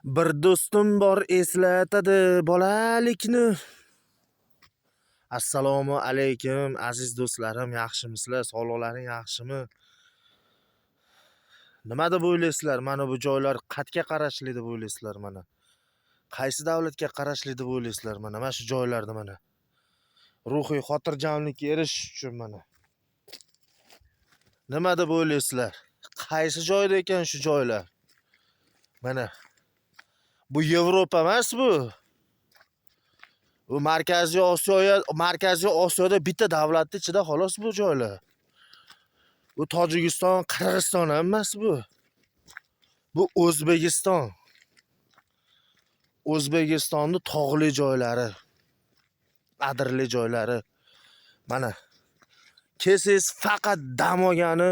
Bir do'stim bor eslatadi bolalikni. Assalomu alaykum aziz do'stlarim, yaxshimisizlar? Sog'liqlaring yaxshimi? Nima deb o'ylaysizlar? Mana bu joylar qayerga qarashli deb o'ylaysizlar mana? Qaysi davlatga qarashli deb o'ylaysizlar mana shu joylarda mana? Ruhiy xotirjamlikka erishish uchun mana. Nima deb o'ylaysizlar? Qaysi joyda ekan shu joylar? Mana bu Yevropa emas bu. Bu Markaziy Osiyoda bitta davlatning ichida xolos bu joylar. Bu Tojikiston, Qirg'iziston emas bu. Bu O'zbekiston. O'zbekistonning tog'li joylari, qadrli joylari. Mana kelsangiz faqat dam olgani,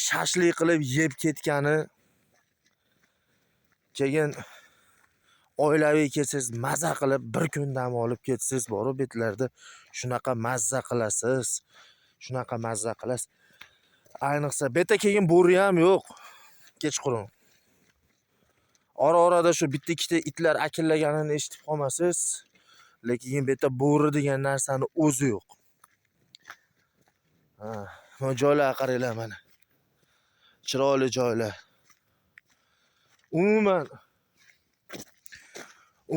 shashlik qilib yeb ketgani, keyin oilaviy kelsangiz mazza qilib bir kun dam olib ketsangiz borib betlarda shunaqa mazza qilasiz. Shunaqa mazza qilasiz. Ayniqsa beta keyin bo'ri ham yo'q. Kechqurun. Ora-orada shu bitta ikkita itlar akillaganini eshitib qolmasiz. Lekin beta bo'ri degan narsani o'zi yo'q. Mana joylarga qaranglar mana. Chiroyli joylar.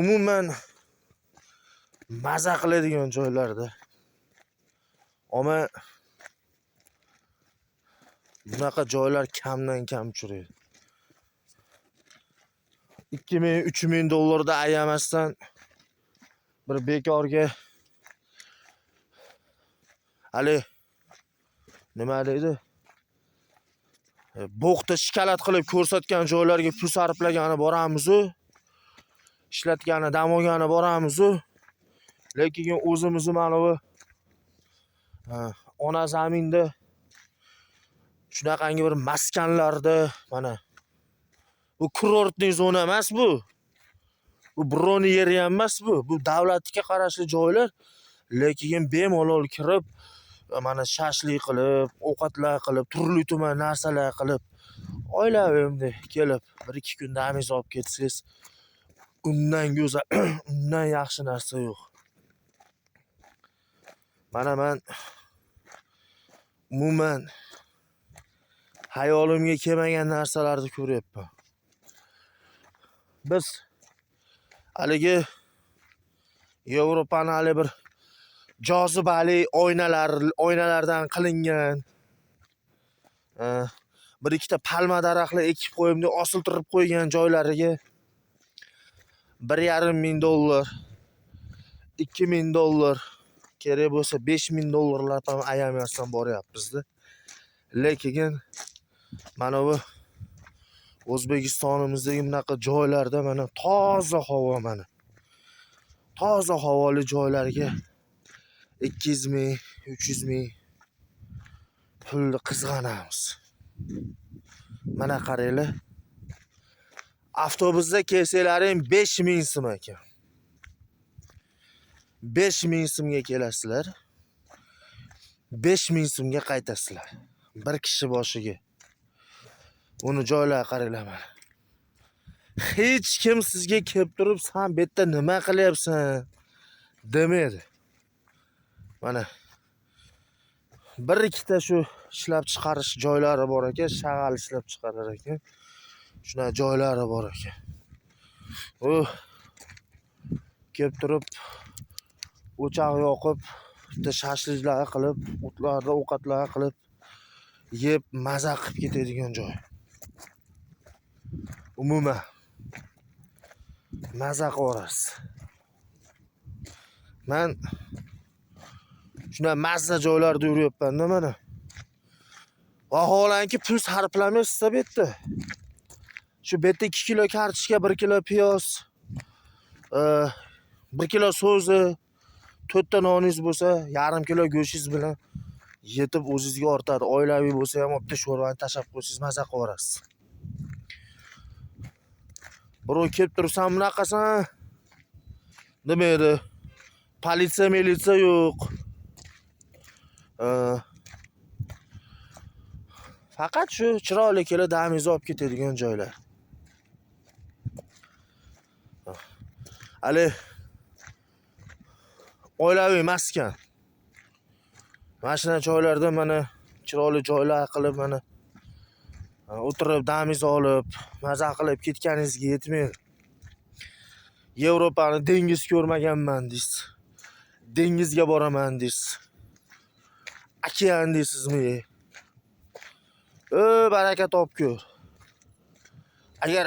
Umuman mazza qiladigan joylarda. Ammo bunaqa joylar kamdan kam uchraydi. 2000-3000 dollarda ayamasdan bir bekorga hali nima deydi? Bo'qda shikalat qilib ko'rsatgan joylarga pul sarflagani boramiz-u, ishlatgani, dam olgani boramiz-u. Lekin o'zimizni mana bu ona zaminda shunaqangi bir maskanlarda mana bu kurortning zona emas bu. Bu bironi yeri ham emas bu. Bu davlatga qarashli joylar. Lekin bemalol kirib, mana shashlik qilib, ovqatlar qilib, turli tuman narsalar qilib, oilaviy kelib 1-2 kun damingiz olib ketsangiz, undan go'zal, undan yaxshi narsa yo'q. Mana men umuman hayolimga kelmagan narsalarni ko'ryapman. Biz haligi Yevropani hali bir jozibali oynalardan qilingan bir ikkita palma daraxtlar ekib qo'yib deb osiltirib qo'ygan joylariga 1,5 dollar, 2000 dollar, kerak bo'lsa 5000 dollarlar ham ayamasdan boryapmiz-da. Lekin mana bu O'zbekistonimizdagi bunaqa joylarda mana toza havo mana. Toza havoli joylarga 200 ming, 300 ming pulni qizg'anamiz. Mana qaranglar. Avtobusda kelsalaring 5000 so'm ekan. 5000 so'mga kelasizlar. 5000 so'mga qaytasizlar. Bir kishi boshiga. Uni joylarga qaranglar mana. Hech kim sizga kelib turib, "Sen bu yerda nima qilyapsan?" demaydi. Mana bir ikkita shu ishlab chiqarish joylari bor ekan, shag'al ishlab chiqarar ekan. Shuna joylari bor ekan. Kelib turib o'choq yoqib, bitta shashliklar qilib, o'tlarda ovqatlar qilib, yeb mazza qilib ketadigan joy. Umuman mazza qilasiz. Men shuna mazza joylarda yuryapman-da mana. Vaholanki pul sarflamaysiz-da bu yerda. Shu yerda 2 kilo kartoshka, 1 kilo piyoz, 1 kilo so'zi, 4 ta noningiz bo'lsa, yarim kilo go'shingiz bilan yetib o'zingizga ortadi. Oilaviy bo'lsa ham bitta sho'rvani tashab qo'ysangiz mazza qilaverasiz. Birov kelib tursan, bunaqasan demaydi. Militsiya yo'q. Faqat shu chiroyli kelib damingizni olib ketadigan joylar. hali oilaviy maskan. Mashina joylarda mana chiroyli joylar qilib mana o'tirib damiz olib, maza qilib ketganingizga yetmaydi. Yevropani dengiz ko'rmaganman deysiz. Dengizga boraman deysiz. Okean deysizmi? Baraka topkur. Agar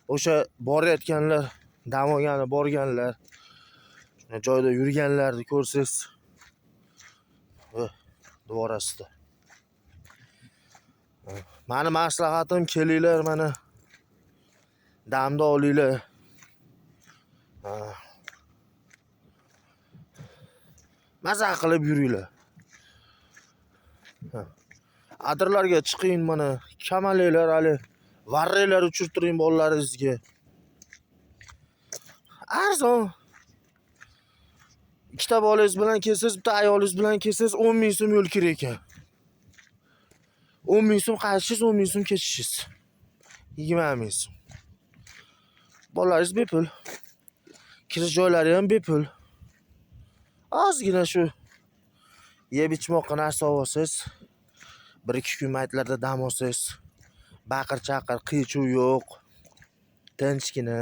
o'sha borayotganlar, dam olgani borganlar, shuna joyda yurganlarni ko'rsangiz, duvorasida. Mani maslahatim kelinglar mana damda olinglar. Maza qilib yuringlar. Adirlarga chiqing mana, kamalanglar hali, varraylar uchirtiring bolalaringizga. Arzon. Ikkita bolangiz bilan kelsangiz, bitta ayolingiz bilan kelsangiz 10 ming so'm yo'l kerak ekan. 10 ming so'm qaytishingiz, 10 ming so'm ketishingiz. 20 ming so'm. Bolalaringiz bepul. Kirish joylari ham bepul. Ozgina shu yeb ichmoqqa narsa olsangiz, 1-2 kun maytlarda dam olsangiz, baqir-chaqir, qiy-chuv yo'q. Tinchgina.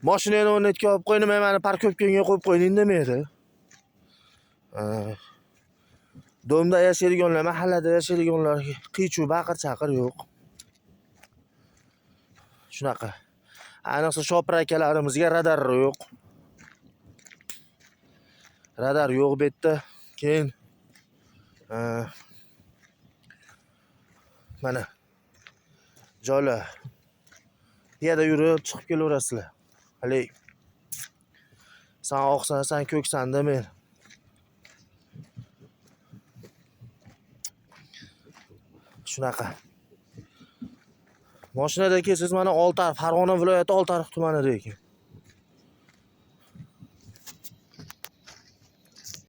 Mashinani o'rnatga olib qo'ying, meni parkovkaga qo'yib qo'ying demaydi. Domda yashaydiganlar, mahallada yashaydiganlarga qiy-chuv, baqir-chaqir yo'q. Shunaqa. Ayniqsa shopir akalarimizga radar yo'q. Radar yo'q bu yerda. Keyin mana joylar. Piyoda yurib chiqib kelaverasizlar. Hali sen oqsan, sen ko'ksan demaydi. Shunaqa. Mashinada kelsangiz mana Oltiariq, Farg'ona viloyati Oltiariq tumanida ekan.